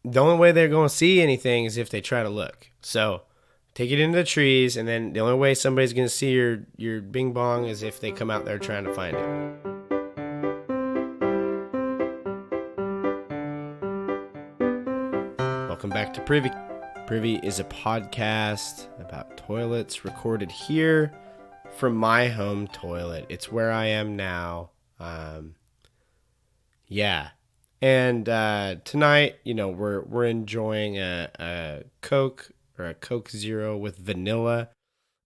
the only way they're going to see anything is if they try to look. So take it into the trees, and then the only way somebody's going to see your bing bong is if they come out there trying to find it. Welcome back to Privy. Privy is a podcast about toilets recorded here from my home toilet. It's where I am now. Yeah. And tonight, we're enjoying a Coke or a Coke Zero with vanilla.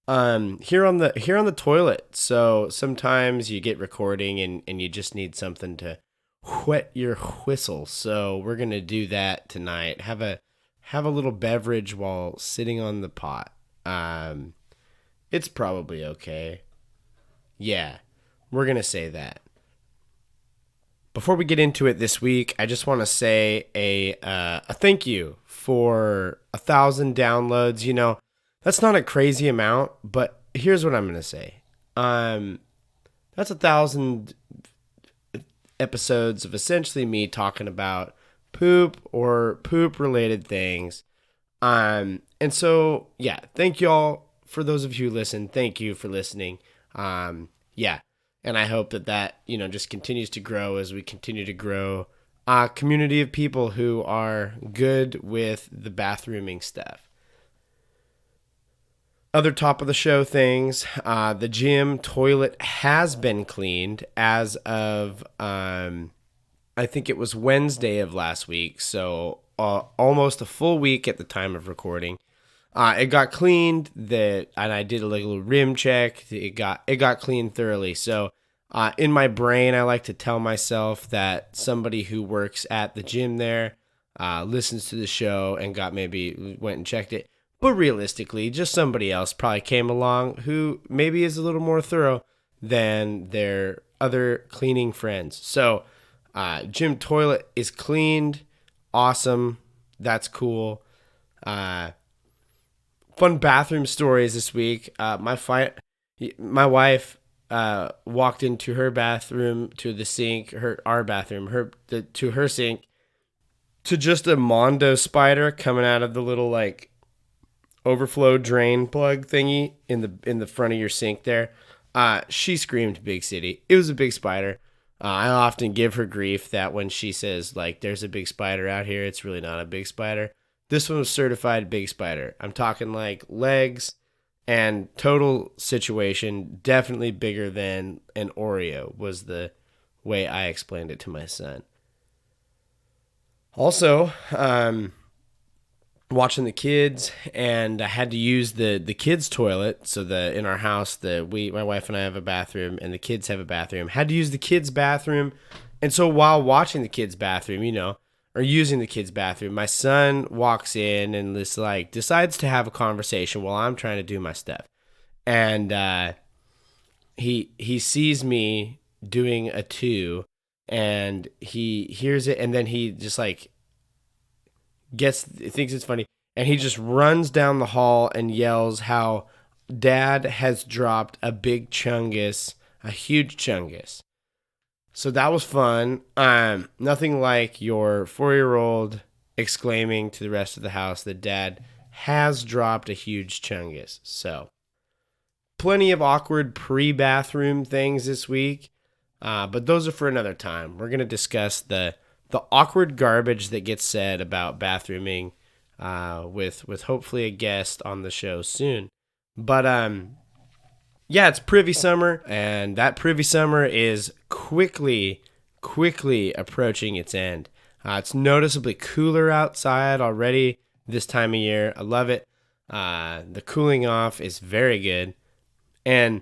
Here on the toilet. So sometimes you get recording and you just need something to whet your whistle. So we're gonna do that tonight. Have a little beverage while sitting on the pot. It's probably okay. Yeah, we're gonna say that. Before we get into it this week, I just want to say a thank you for 1,000 downloads. That's not a crazy amount, but here's what I'm gonna say. That's 1,000 episodes of essentially me talking about poop or poop related things. And so yeah, thank y'all for those of you who listen. Thank you for listening. Yeah. And I hope that just continues to grow as we continue to grow a community of people who are good with the bathrooming stuff. Other top of the show things, the gym toilet has been cleaned as of, I think it was Wednesday of last week. So almost a full week at the time of recording. It got cleaned, and I did a little rim check. It got cleaned thoroughly. So in my brain, I like to tell myself that somebody who works at the gym there listens to the show and went and checked it. But realistically, just somebody else probably came along who maybe is a little more thorough than their other cleaning friends. So gym toilet is cleaned. Awesome. That's cool. Fun bathroom stories this week. My wife walked into her bathroom to the sink, to her sink, to just a Mondo spider coming out of the little overflow drain plug thingy in the front of your sink there. She screamed big city. It was a big spider. I often give her grief that when she says there's a big spider out here, it's really not a big spider. This one was certified big spider. I'm talking legs and total situation definitely bigger than an Oreo was the way I explained it to my son. Also, watching the kids, and I had to use the kids' toilet. So in our house, my wife and I have a bathroom, and the kids have a bathroom. Had to use the kids' bathroom, and so while watching the kids' bathroom, or using the kids' bathroom, my son walks in and decides to have a conversation while I'm trying to do my stuff, and he sees me doing a 2, and he hears it, and then he just thinks it's funny, and he just runs down the hall and yells how Dad has dropped a big chungus, a huge chungus. So that was fun. Nothing like your 4-year-old exclaiming to the rest of the house that Dad has dropped a huge chungus. So plenty of awkward pre-bathroom things this week, but those are for another time. We're going to discuss the awkward garbage that gets said about bathrooming with hopefully a guest on the show soon. But yeah, it's Privy Summer, and that Privy Summer is quickly approaching its end. It's noticeably cooler outside already this time of year. I love it. The cooling off is very good. And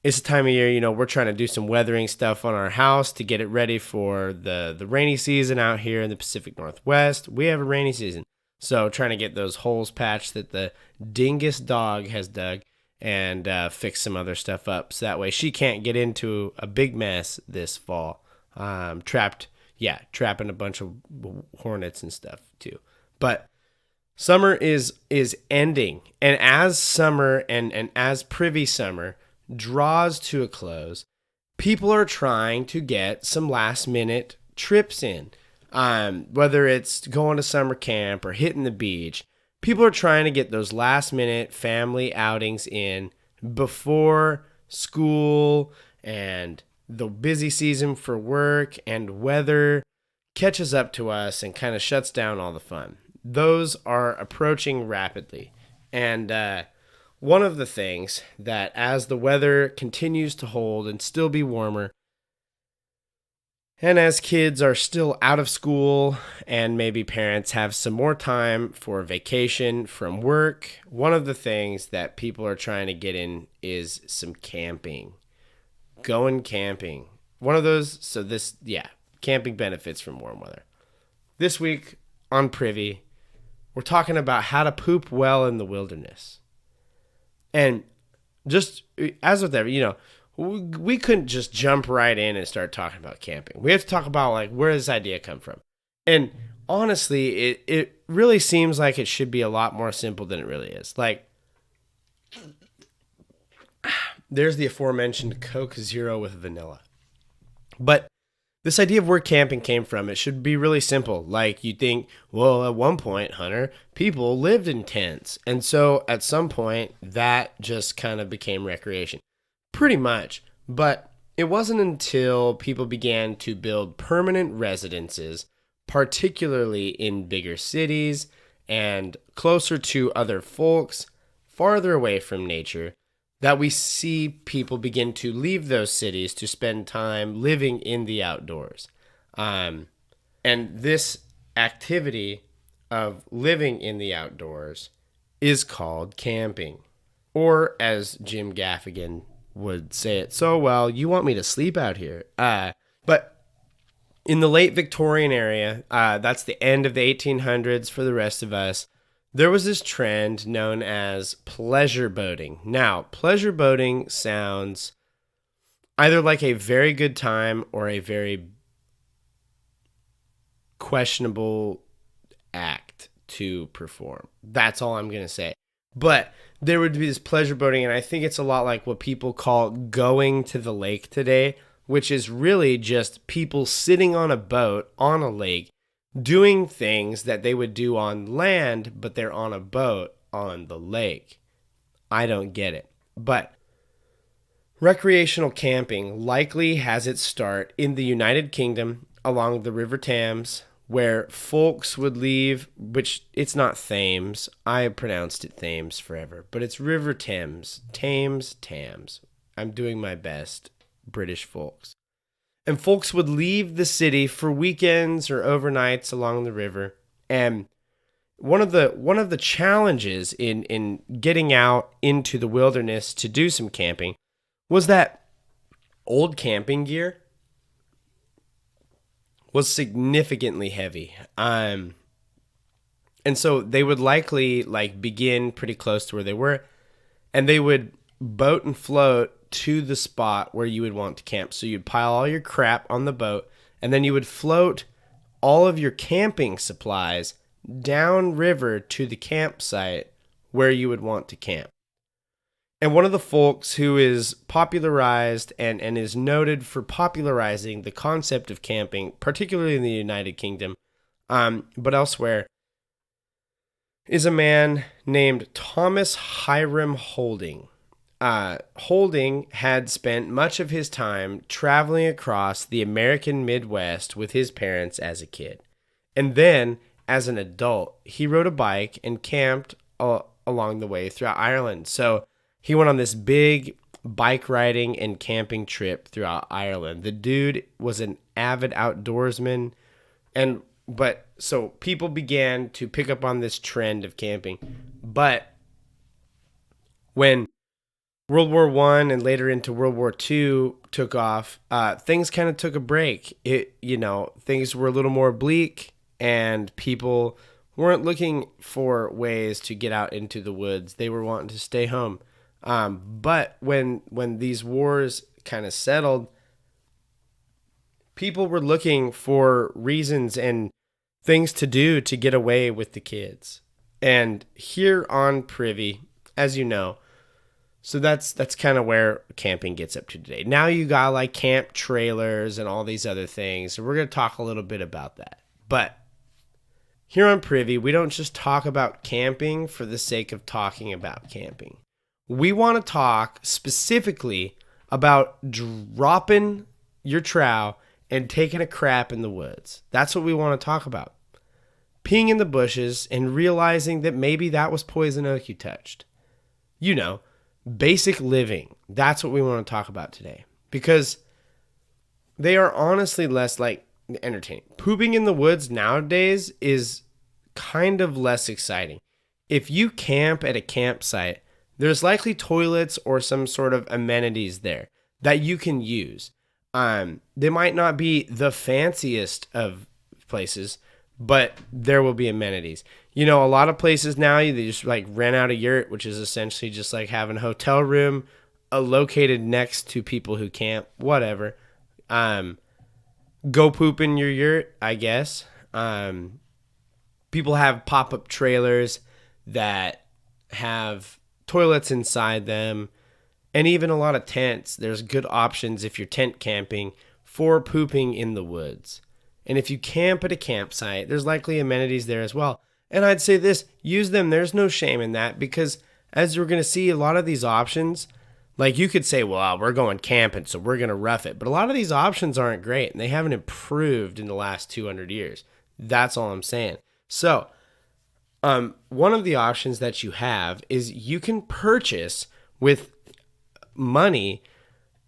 it's the time of year, we're trying to do some weathering stuff on our house to get it ready for the rainy season out here in the Pacific Northwest. We have a rainy season. So trying to get those holes patched that the dingus dog has dug, and fix some other stuff up, so that way she can't get into a big mess this fall. Trapping a bunch of hornets and stuff too. But summer is ending, and as summer and as Privy Summer draws to a close, people are trying to get some last minute trips in. Whether it's going to summer camp or hitting the beach, people are trying to get those last minute family outings in before school and the busy season for work and weather catches up to us and kind of shuts down all the fun. Those are approaching rapidly. And one of the things that as the weather continues to hold and still be warmer, and as kids are still out of school and maybe parents have some more time for vacation from work, one of the things that people are trying to get in is some camping. Going camping. One of those, camping benefits from warm weather. This week on Privy, we're talking about how to poop well in the wilderness. And just as with every, we couldn't just jump right in and start talking about camping. We have to talk about like where does this idea come from. And honestly, it really seems like it should be a lot more simple than it really is. Like, there's the aforementioned Coke Zero with vanilla. But this idea of where camping came from, it should be really simple. Like you think, well, at one point, Hunter, people lived in tents. And so at some point, that just kind of became recreation. Pretty much. But it wasn't until people began to build permanent residences, particularly in bigger cities and closer to other folks, farther away from nature, that we see people begin to leave those cities to spend time living in the outdoors. And this activity of living in the outdoors is called camping. Or as Jim Gaffigan would say it so well, you want me to sleep out here. But in the late Victorian area, that's the end of the 1800s for the rest of us, there was this trend known as pleasure boating. Now, pleasure boating sounds either like a very good time or a very questionable act to perform. That's all I'm going to say. But there would be this pleasure boating, and I think it's a lot like what people call going to the lake today, which is really just people sitting on a boat on a lake doing things that they would do on land, but they're on a boat on the lake. I don't get it. But recreational camping likely has its start in the United Kingdom along the River Thames, where folks would leave, which it's not Thames. I pronounced it Thames forever, but it's River Thames. Thames. I'm doing my best, British folks. And folks would leave the city for weekends or overnights along the river. And one of the challenges in getting out into the wilderness to do some camping was that old camping gear was significantly heavy. And so they would likely like begin pretty close to where they were, and they would boat and float to the spot where you would want to camp. So you'd pile all your crap on the boat, and then you would float all of your camping supplies down river to the campsite where you would want to camp. And one of the folks who is popularized and is noted for popularizing the concept of camping, particularly in the United Kingdom, but elsewhere, is a man named Thomas Hiram Holding. Holding had spent much of his time traveling across the American Midwest with his parents as a kid. And then, as an adult, he rode a bike and camped along the way throughout Ireland. So he went on this big bike riding and camping trip throughout Ireland. The dude was an avid outdoorsman. But so people began to pick up on this trend of camping. But when World War I and later into World War II took off, things kind of took a break. Things were a little more bleak, and people weren't looking for ways to get out into the woods. They were wanting to stay home. But when these wars kind of settled, people were looking for reasons and things to do to get away with the kids. And here on Privy, as you know, so that's kind of where camping gets up to today. Now you got like camp trailers and all these other things. So we're going to talk a little bit about that. But here on Privy, we don't just talk about camping for the sake of talking about camping. We want to talk specifically about dropping your trowel and taking a crap in the woods. That's what we want to talk about. Peeing in the bushes and realizing that maybe that was poison oak you touched. You know, basic living. That's what we want to talk about today. Because they are honestly less like entertaining. Pooping in the woods nowadays is kind of less exciting. If you camp at a campsite, there's likely toilets or some sort of amenities there that you can use. They might not be the fanciest of places, but there will be amenities. You know, a lot of places now, they just like rent out a yurt, which is essentially just like having a hotel room located next to people who camp, whatever. Go poop in your yurt, I guess. People have pop-up trailers that have toilets inside them, and even a lot of tents. There's good options if you're tent camping for pooping in the woods. And if you camp at a campsite, there's likely amenities there as well. And I'd say this, use them. There's no shame in that, because as you're going to see, a lot of these options, like you could say, well, we're going camping, so we're going to rough it. But a lot of these options aren't great, and they haven't improved in the last 200 years. That's all I'm saying. So, one of the options that you have is you can purchase with money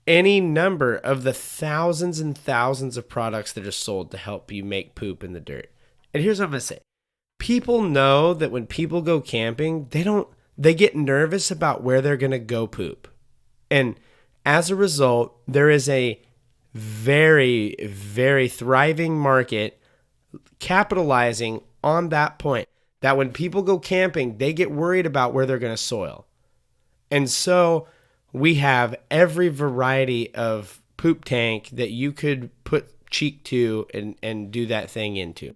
any number of the thousands and thousands of products that are sold to help you make poop in the dirt. And here's what I'm going to say. People know that when people go camping, they get nervous about where they're going to go poop. And as a result, there is a very, very thriving market capitalizing on that point, that when people go camping, they get worried about where they're going to soil. And so we have every variety of poop tank that you could put cheek to and do that thing into.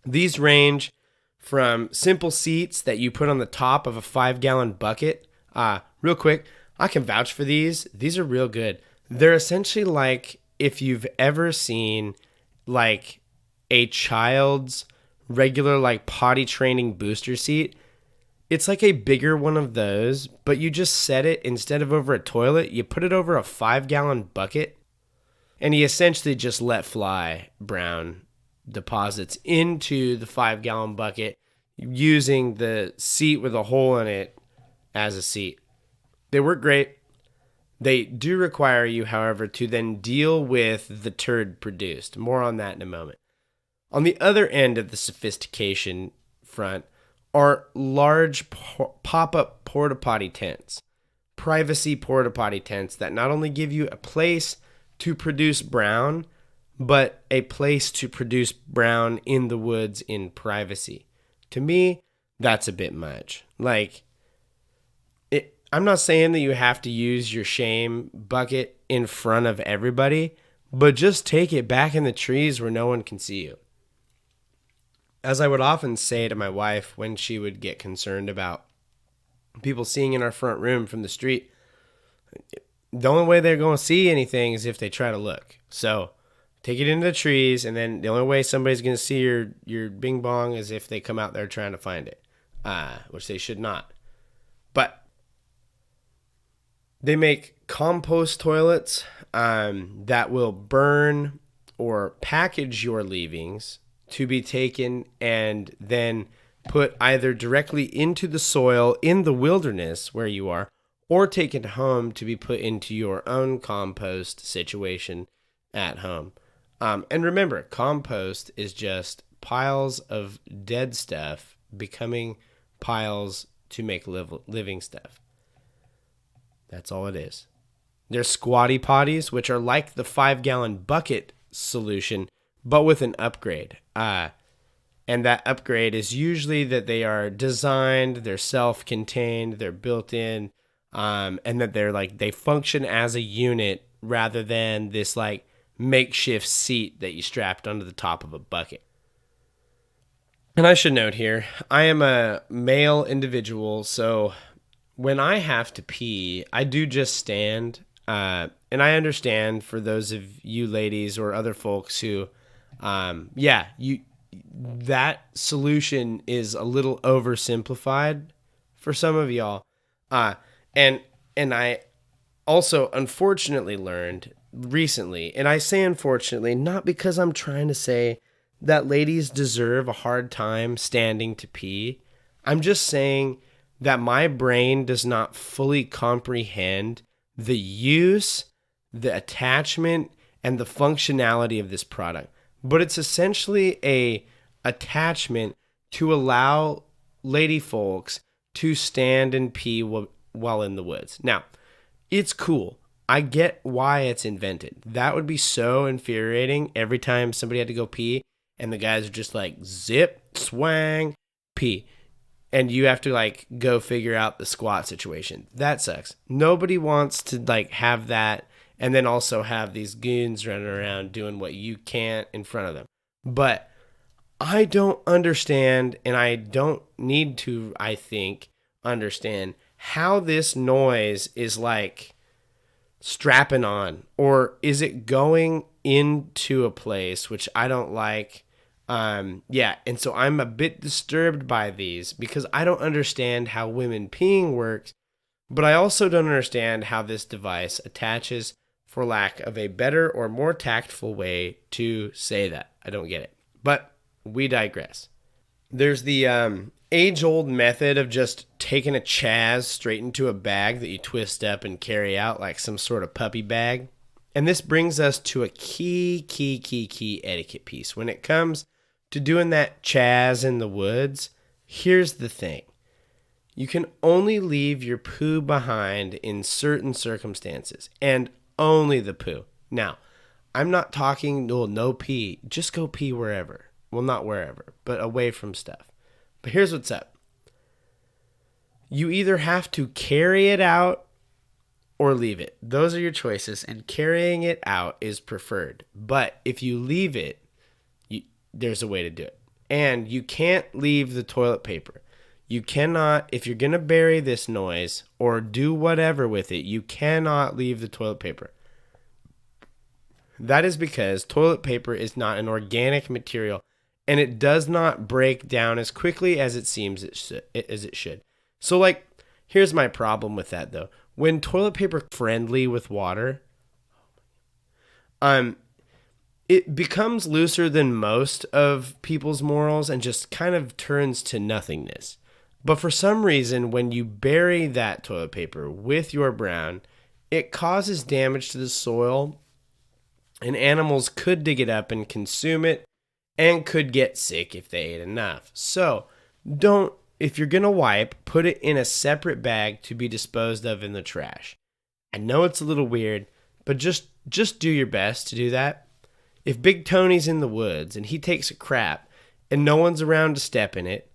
These range from simple seats that you put on the top of a 5-gallon bucket. Real quick, I can vouch for these. These are real good. They're essentially like if you've ever seen like a child's regular like potty training booster seat. It's like a bigger one of those, but you just set it, instead of over a toilet, you put it over a 5-gallon bucket, and you essentially just let fly brown deposits into the 5-gallon bucket using the seat with a hole in it as a seat. They work great. They do require you, however, to then deal with the turd produced. More on that in a moment. On the other end of the sophistication front are large pop-up porta potty tents, privacy porta potty tents that not only give you a place to produce brown, but a place to produce brown in the woods in privacy. To me, that's a bit much. Like, I'm not saying that you have to use your shame bucket in front of everybody, but just take it back in the trees where no one can see you. As I would often say to my wife when she would get concerned about people seeing in our front room from the street, the only way they're going to see anything is if they try to look. So take it into the trees, and then the only way somebody's going to see your bing bong is if they come out there trying to find it, which they should not. But they make compost toilets that will burn or package your leavings to be taken and then put either directly into the soil in the wilderness where you are, or taken home to be put into your own compost situation at home. And remember, compost is just piles of dead stuff becoming piles to make living stuff. That's all it is. There's Squatty potties, which are like the 5-gallon bucket solution, but with an upgrade. And that upgrade is usually that they are designed, they're self-contained, they're built in, and that they function as a unit rather than this like makeshift seat that you strapped onto the top of a bucket. And I should note here, I am a male individual, so when I have to pee, I do just stand. And I understand for those of you ladies or other folks who Yeah, that solution is a little oversimplified for some of y'all. Uh, and I also unfortunately learned recently, and I say unfortunately not because I'm trying to say that ladies deserve a hard time standing to pee. I'm just saying that my brain does not fully comprehend the use, the attachment, and the functionality of this product. But it's essentially a attachment to allow lady folks to stand and pee while in the woods. Now, it's cool. I get why it's invented. That would be so infuriating every time somebody had to go pee and the guys are just like zip, swang, pee. And you have to like go figure out the squat situation. That sucks. Nobody wants to like have that and then also have these goons running around doing what you can't in front of them. But I don't understand, and I don't need to, I think, understand how this noise is like strapping on, or is it going into a place which I don't like. Yeah, and so I'm a bit disturbed by these because I don't understand how women peeing works, but I also don't understand how this device attaches, for lack of a better or more tactful way to say that. I don't get it. But we digress. There's the age-old method of just taking a Chaz straight into a bag that you twist up and carry out like some sort of puppy bag. And this brings us to a key etiquette piece. When it comes to doing that Chaz in the woods, here's the thing. You can only leave your poo behind in certain circumstances, and only the poo. Now, I'm not talking no pee. Just go pee wherever. Well, not wherever, but away from stuff. But here's what's up. You either have to carry it out or leave it. Those are your choices, and carrying it out is preferred. But if you leave it, there's a way to do it. And you can't leave the toilet paper. You cannot, if you're going to bury this noise or do whatever with it, you cannot leave the toilet paper. That is because toilet paper is not an organic material, and it does not break down as quickly as it seems it should. So, like, here's my problem with that, though. When toilet paper friendly with water, it becomes looser than most of people's morals and just kind of turns to nothingness. But for some reason, when you bury that toilet paper with your brown, it causes damage to the soil, and animals could dig it up and consume it and could get sick if they ate enough. So, if you're going to wipe, put it in a separate bag to be disposed of in the trash. I know it's a little weird, but just do your best to do that. If Big Tony's in the woods and he takes a crap and no one's around to step in it,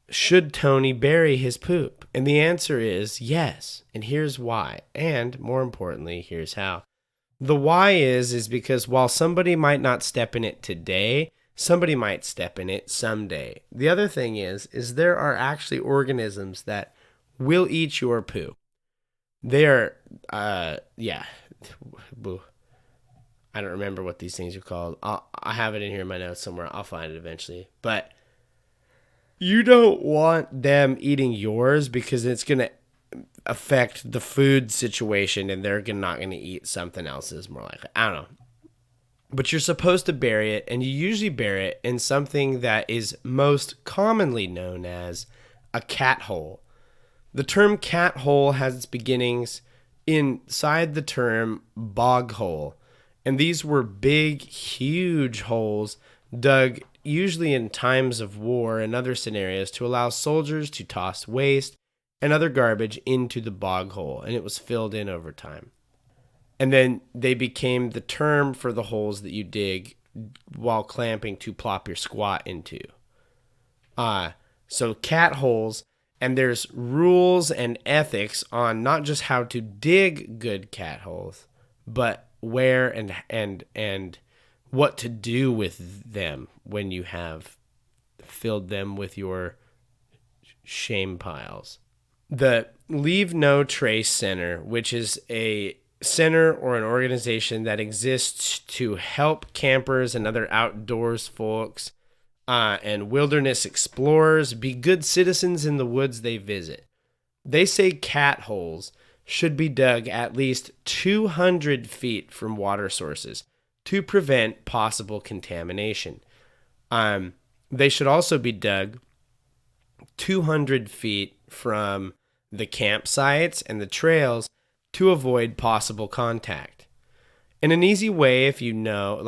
should Tony bury his poop? And the answer is yes. And here's why. And more importantly, here's how. The why is because while somebody might not step in it today, somebody might step in it someday. The other thing is there are actually organisms that will eat your poo. They are, yeah. I don't remember what these things are called. I have it in here in my notes somewhere. I'll find it eventually. But you don't want them eating yours because it's going to affect the food situation and they're not going to eat something else's more likely. I don't know. But you're supposed to bury it, and you usually bury it in something that is most commonly known as a cat hole. The term cat hole has its beginnings inside the term bog hole. And these were big, huge holes dug usually in times of war and other scenarios to allow soldiers to toss waste and other garbage into the bog hole, and it was filled in over time. And then they became the term for the holes that you dig while clamping to plop your squat into. So cat holes, and there's rules and ethics on not just how to dig good cat holes, but where and what to do with them when you have filled them with your shame piles. The Leave No Trace Center, which is a center or an organization that exists to help campers and other outdoors folks and wilderness explorers be good citizens in the woods they visit. They say catholes should be dug at least 200 feet from water sources to prevent possible contamination. They should also be dug 200 feet from the campsites and the trails to avoid possible contact. In an easy way, if you know,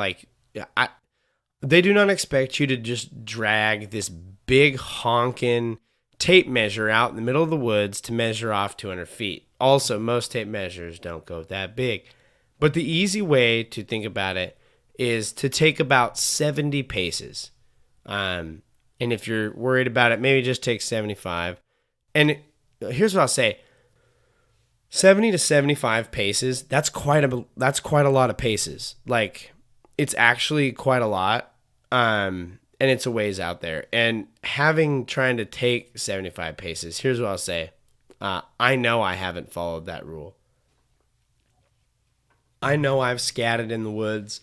they do not expect you to just drag this big honking tape measure out in the middle of the woods to measure off 200 feet. Also, most tape measures don't go that big. But the easy way to think about it is to take about 70 paces. And if you're worried about it, maybe just take 75. And here's what I'll say. 70 to 75 paces, that's quite a lot of paces. Like, it's actually quite a lot. And it's a ways out there. And trying to take 75 paces, here's what I'll say. I know I haven't followed that rule. I know I've scattered in the woods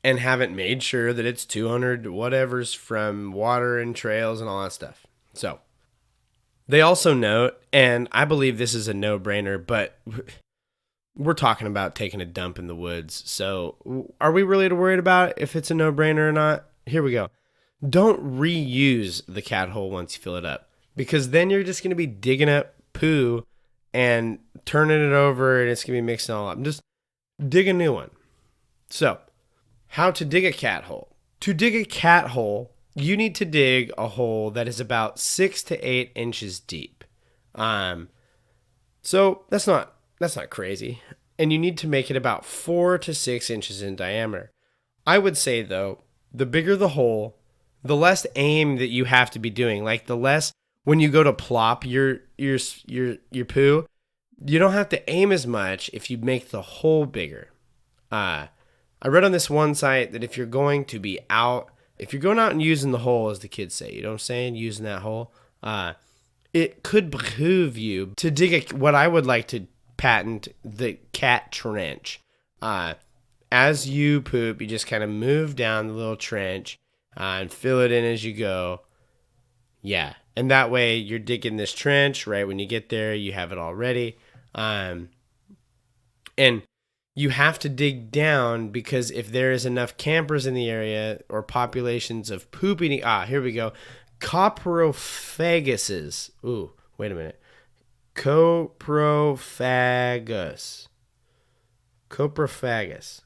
and haven't made sure that it's 200 whatevers from water and trails and all that stuff. So, they also note, and I believe this is a no-brainer, but we're talking about taking a dump in the woods. So, are we really worried about if it's a no-brainer or not? Here we go. Don't reuse the cat hole once you fill it up, because then you're just going to be digging up poo and turning it over, and it's going to be mixing all up. Just dig a new one. So, how to dig a cat hole. To dig a cat hole, you need to dig a hole that is about 6 to 8 inches deep. So that's not crazy. And you need to make it about 4 to 6 inches in diameter. I would say, though, the bigger the hole, the less aim that you have to be doing. Like, the less, when you go to plop your poo, you don't have to aim as much if you make the hole bigger. I read on this one site that if you're going out and using the hole, as the kids say, you know what I'm saying, using that hole, it could behoove you to dig what I would like to patent, the cat trench. As you poop, you just kind of move down the little trench and fill it in as you go. Yeah, and that way you're digging this trench right when you get there. You have it all ready. And you have to dig down, because if there is enough campers in the area or populations of pooping, here we go, coprophaguses. Ooh, wait a minute. Coprophagus. Coprophagus.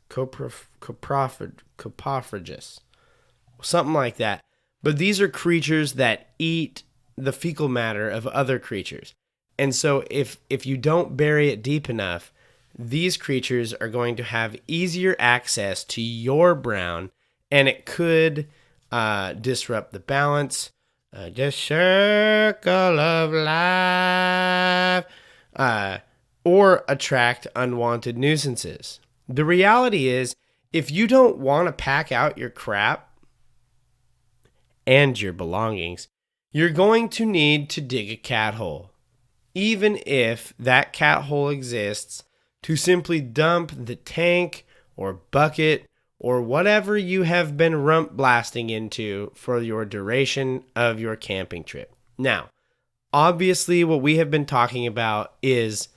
Something like that. But these are creatures that eat the fecal matter of other creatures. And so if you don't bury it deep enough, these creatures are going to have easier access to your brown, and it could disrupt the balance. The circle of life. Or attract unwanted nuisances. The reality is, if you don't want to pack out your crap and your belongings, you're going to need to dig a cat hole. Even if that cat hole exists to simply dump the tank or bucket or whatever you have been rump blasting into for your duration of your camping trip. Now, obviously what we have been talking about is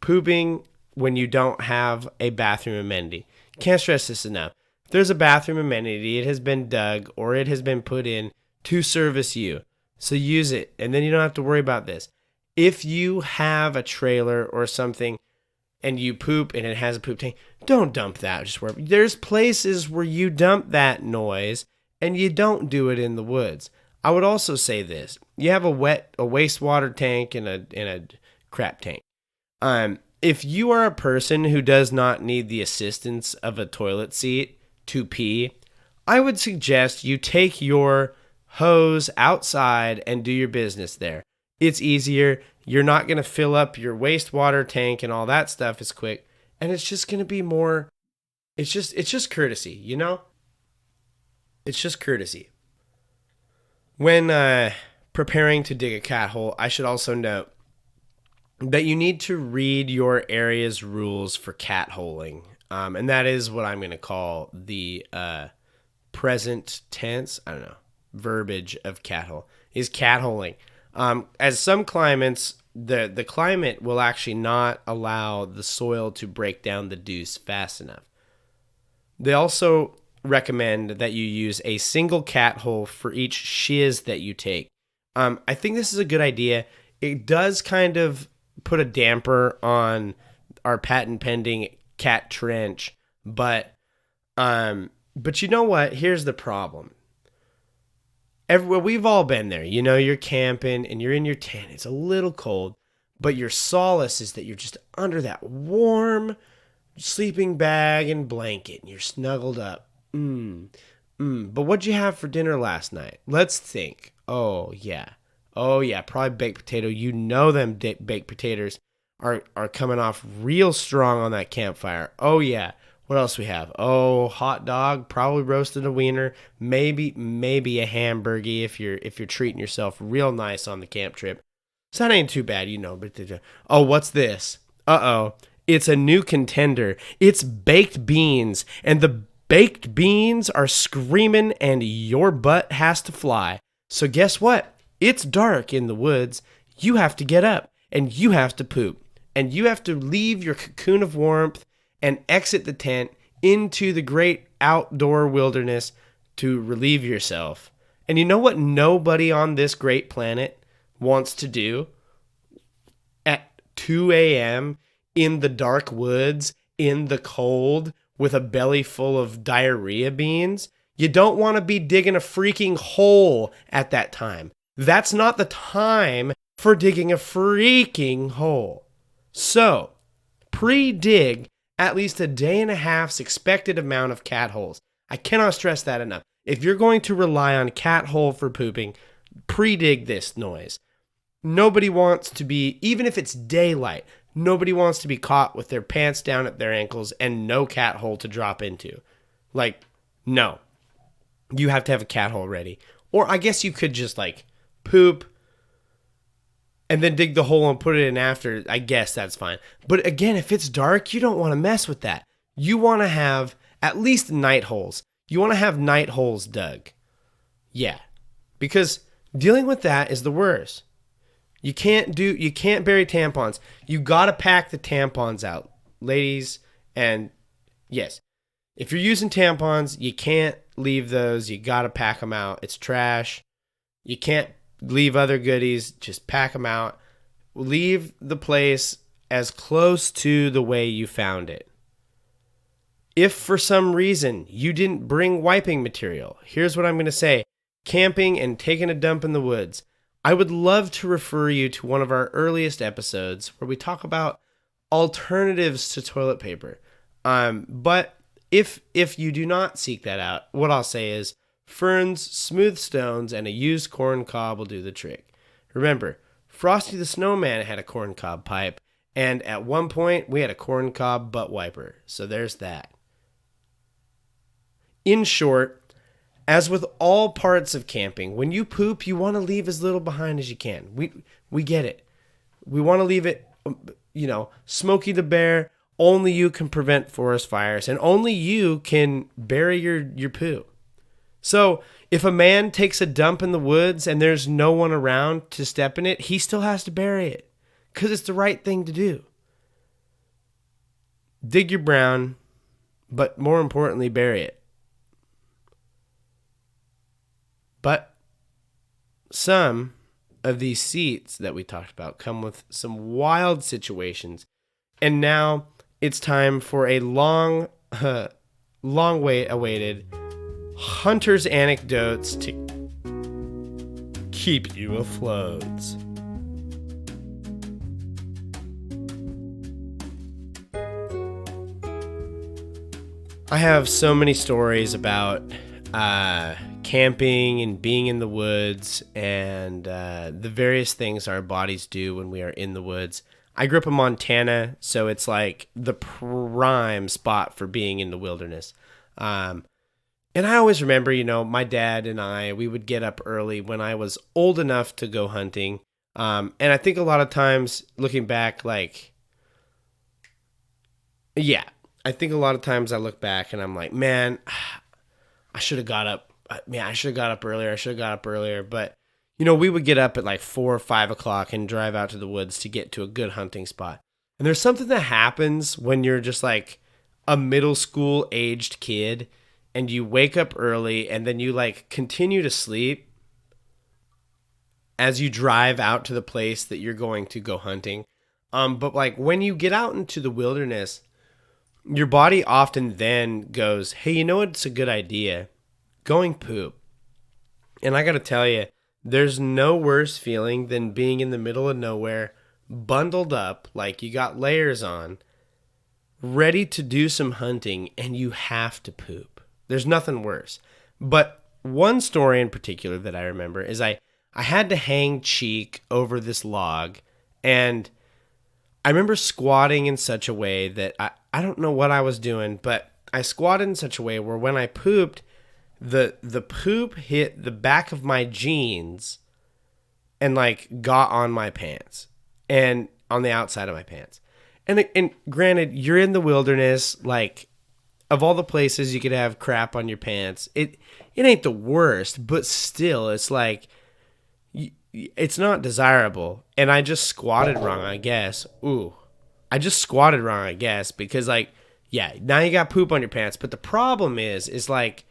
pooping when you don't have a bathroom amenity. Can't stress this enough. If there's a bathroom amenity, it has been dug or it has been put in to service you. So use it, and then you don't have to worry about this. If you have a trailer or something and you poop and it has a poop tank, don't dump that just where. There's places where you dump that noise and you don't do it in the woods. I would also say this. You have a wastewater tank and a crap tank. If you are a person who does not need the assistance of a toilet seat to pee, I would suggest you take your hose outside and do your business there. It's easier. You're not going to fill up your wastewater tank and all that stuff as quick. And it's just going to be more, it's just courtesy, you know? It's just courtesy. When preparing to dig a cat hole, I should also note, that you need to read your area's rules for catholing. And that is what I'm going to call the present tense, I don't know, verbiage of cathole, is catholing. As some climates, the climate will actually not allow the soil to break down the deuce fast enough. They also recommend that you use a single cathole for each shiz that you take. I think this is a good idea. It does kind of put a damper on our patent pending cat trench, but you know what? Here's the problem. We've all been there. You know, you're camping and you're in your tent. It's a little cold, but your solace is that you're just under that warm sleeping bag and blanket and you're snuggled up. But what'd you have for dinner last night? Let's think. Oh, yeah. Probably baked potato. You know them baked potatoes are coming off real strong on that campfire. Oh, yeah. What else we have? Oh, hot dog, probably roasted a wiener, maybe a hamburger if you're treating yourself real nice on the camp trip. So that ain't too bad, you know. But oh, what's this? Uh-oh. It's a new contender. It's baked beans, and the baked beans are screaming and your butt has to fly. So guess what? It's dark in the woods. You have to get up and you have to poop. And you have to leave your cocoon of warmth and exit the tent into the great outdoor wilderness to relieve yourself. And you know what nobody on this great planet wants to do at 2 a.m. in the dark woods, in the cold, with a belly full of diarrhea beans? You don't want to be digging a freaking hole at that time. That's not the time for digging a freaking hole. So, pre-dig at least a day and a half's expected amount of cat holes. I cannot stress that enough. If you're going to rely on cat hole for pooping, pre-dig this noise. Nobody wants to be, even if it's daylight, nobody wants to be caught with their pants down at their ankles and no cat hole to drop into. Like, no. You have to have a cat hole ready. Or I guess you could just like poop and then dig the hole and put it in after. I guess that's fine. But again, if it's dark, you don't want to mess with that. You want to have at least night holes. You want to have night holes dug. Yeah. Because dealing with that is the worst. You can't bury tampons. You got to pack the tampons out, ladies. And yes, if you're using tampons, you can't leave those. You got to pack them out. It's trash. You can't leave other goodies. Just pack them out. Leave the place as close to the way you found it. If for some reason you didn't bring wiping material, here's what I'm going to say. Camping and taking a dump in the woods. I would love to refer you to one of our earliest episodes where we talk about alternatives to toilet paper. But if you do not seek that out, what I'll say is ferns, smooth stones, and a used corn cob will do the trick. Remember, Frosty the Snowman had a corn cob pipe, and at one point we had a corn cob butt wiper. So there's that. In short, as with all parts of camping, when you poop, you want to leave as little behind as you can. We get it. We want to leave it, Smokey the Bear. Only you can prevent forest fires, and only you can bury your poo. So if a man takes a dump in the woods and there's no one around to step in it, he still has to bury it because it's the right thing to do. Dig your brown, but more importantly, bury it. But some of these seats that we talked about come with some wild situations. And now it's time for a long way awaited Hunter's Anecdotes to keep you afloat. I have so many stories about camping and being in the woods and the various things our bodies do when we are in the woods. I grew up in Montana, so it's like the prime spot for being in the wilderness. And I always remember, my dad and we would get up early when I was old enough to go hunting. And I think a lot of times looking back, I think a lot of times I look back and I'm like, man, I should have got up. Man, I should have got up earlier. But, we would get up at like 4 or 5 o'clock and drive out to the woods to get to a good hunting spot. And there's something that happens when you're just like a middle school aged kid and you wake up early and then you like continue to sleep as you drive out to the place that you're going to go hunting. But like when you get out into the wilderness, your body often then goes, hey, you know what's a good idea? Going poop. And I got to tell you, there's no worse feeling than being in the middle of nowhere, bundled up, like you got layers on, ready to do some hunting, and you have to poop. There's nothing worse. But one story in particular that I remember is I had to hang cheek over this log, and I remember squatting in such a way that I don't know what I was doing, but I squatted in such a way where when I pooped, the poop hit the back of my jeans and like got on my pants and on the outside of my pants. And granted, you're in the wilderness, like of all the places you could have crap on your pants, it ain't the worst, but still it's like it's not desirable. And I just squatted wrong, I guess. I just squatted wrong, I guess, because like, yeah, now you got poop on your pants. But the problem is like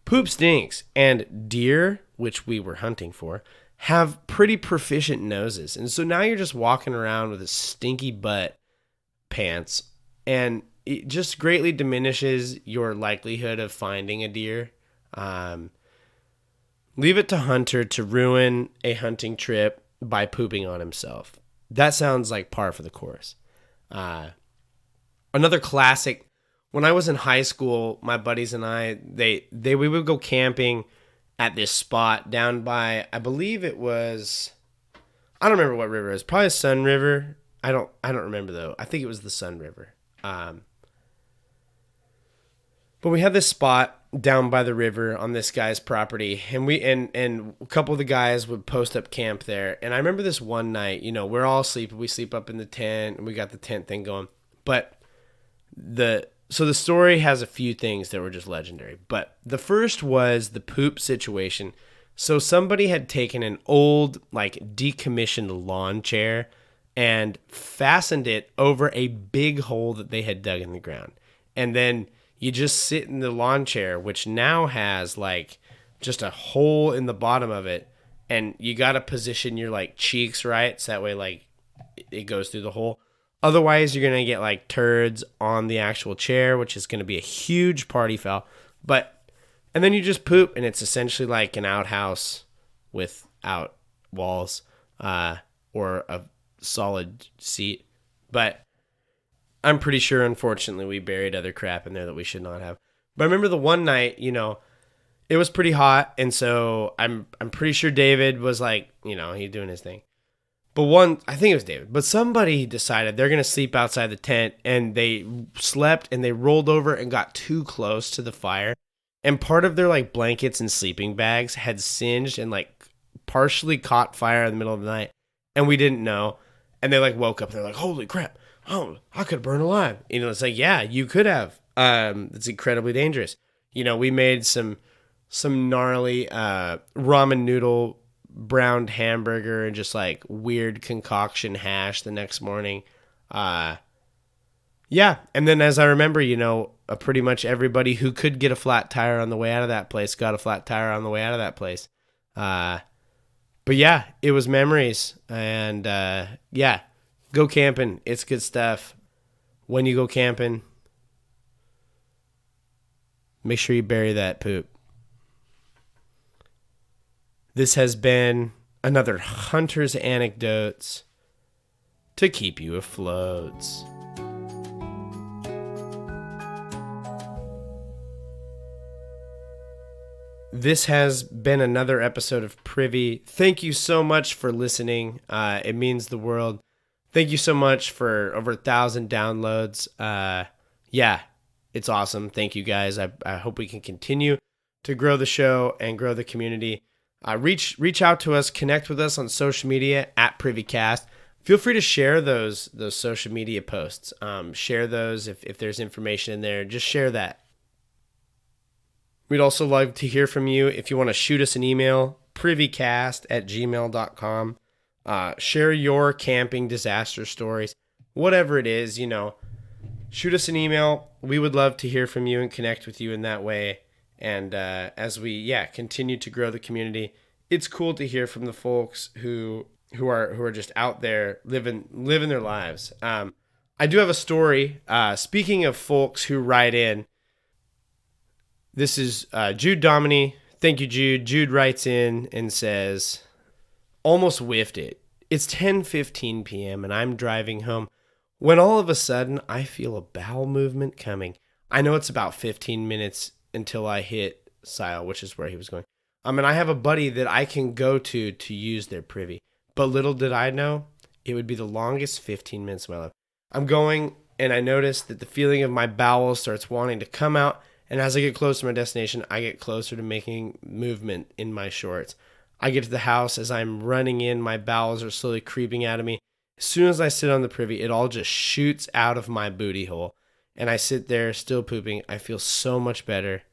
poop stinks, and deer, which we were hunting for, have pretty proficient noses. And so now you're just walking around with a stinky butt pants, and it just greatly diminishes your likelihood of finding a deer. Leave it to Hunter to ruin a hunting trip by pooping on himself. That sounds like par for the course. Another classic, when I was in high school, my buddies and I, we would go camping at this spot down by, I believe it was, I don't remember what river it was, probably Sun River. I don't remember though. I think it was the Sun River. But we had this spot down by the river on this guy's property, and and a couple of the guys would post up camp there. And I remember this one night, we're all sleeping. We sleep up in the tent, and we got the tent thing going. But so the story has a few things that were just legendary. But the first was the poop situation. So somebody had taken an old, like, decommissioned lawn chair and fastened it over a big hole that they had dug in the ground. And then you just sit in the lawn chair, which now has like just a hole in the bottom of it, and you got to position your like cheeks right so that way like it goes through the hole. Otherwise, you're going to get like turds on the actual chair, which is going to be a huge party foul. And then you just poop, and it's essentially like an outhouse without walls or a solid seat. But I'm pretty sure, unfortunately, we buried other crap in there that we should not have. But I remember the one night, it was pretty hot, and so I'm pretty sure David was like, he doing his thing. But I think it was David, but somebody decided they're going to sleep outside the tent, and they slept and they rolled over and got too close to the fire. And part of their like blankets and sleeping bags had singed and like partially caught fire in the middle of the night. And we didn't know. And they like woke up. They're like, holy crap. Oh, I could burn alive. It's like, yeah, you could have. It's incredibly dangerous. We made some gnarly ramen noodle browned hamburger and just like weird concoction hash the next morning. Yeah. And then as I remember, pretty much everybody who could get a flat tire on the way out of that place got a flat tire on the way out of that place. But yeah, it was memories. And yeah, go camping. It's good stuff. When you go camping, make sure you bury that poop. This has been another Hunter's Anecdotes to keep you afloat. This has been another episode of Privy. Thank you so much for listening. It means the world. Thank you so much for over 1,000 downloads. Yeah, it's awesome. Thank you guys. I hope we can continue to grow the show and grow the community. reach out to us, connect with us on social media at Privycast. Feel free to share those social media posts. Share those if there's information in there. Just share that. We'd also love to hear from you. If you want to shoot us an email, privycast@gmail.com. Share your camping disaster stories, whatever it is, shoot us an email. We would love to hear from you and connect with you in that way. And as we continue to grow the community, it's cool to hear from the folks who are just out there living their lives. I do have a story. Speaking of folks who write in, this is Jude Dominy. Thank you, Jude. Jude writes in and says, almost whiffed it. It's 10:15 p.m. and I'm driving home when all of a sudden I feel a bowel movement coming. I know it's about 15 minutes until I hit Sile, which is where he was going. And I have a buddy that I can go to use their privy. But little did I know, it would be the longest 15 minutes of my life. I'm going and I notice that the feeling of my bowels starts wanting to come out. And as I get closer to my destination, I get closer to making movement in my shorts. I get to the house. As I'm running in, my bowels are slowly creeping out of me. As soon as I sit on the privy, it all just shoots out of my booty hole. And I sit there still pooping. I feel so much better.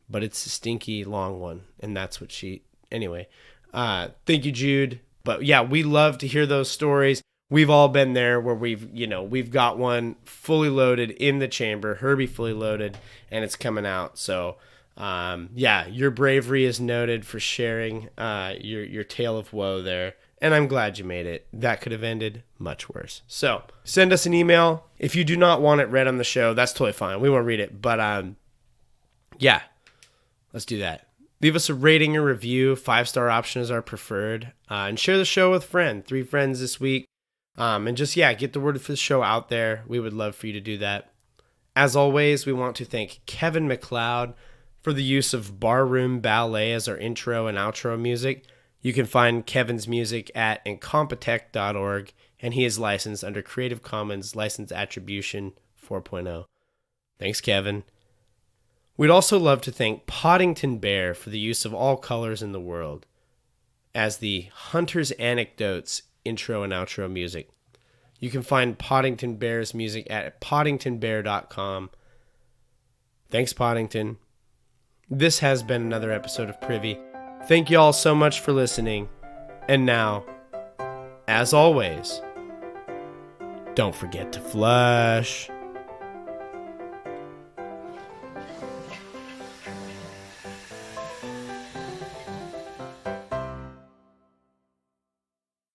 But it's a stinky long one. And that's what anyway. Thank you, Jude. But yeah, we love to hear those stories. We've all been there where we've got one fully loaded in the chamber, Herbie fully loaded, and it's coming out. So your bravery is noted for sharing your tale of woe there. And I'm glad you made it. That could have ended much worse. So send us an email. If you do not want it read on the show, that's totally fine. We won't read it. But let's do that. Leave us a rating or review. 5-star option is our preferred. And share the show with a friend. 3 friends this week. And just, get the word for the show out there. We would love for you to do that. As always, we want to thank Kevin MacLeod for the use of Barroom Ballet as our intro and outro music. You can find Kevin's music at incompetech.org, and he is licensed under Creative Commons License Attribution 4.0. Thanks, Kevin. We'd also love to thank Podington Bear for the use of all colors in the world as the Hunter's Anecdotes intro and outro music. You can find Podington Bear's music at poddingtonbear.com. Thanks, Podington. This has been another episode of Privy. Thank you all so much for listening. And now, as always, don't forget to flush.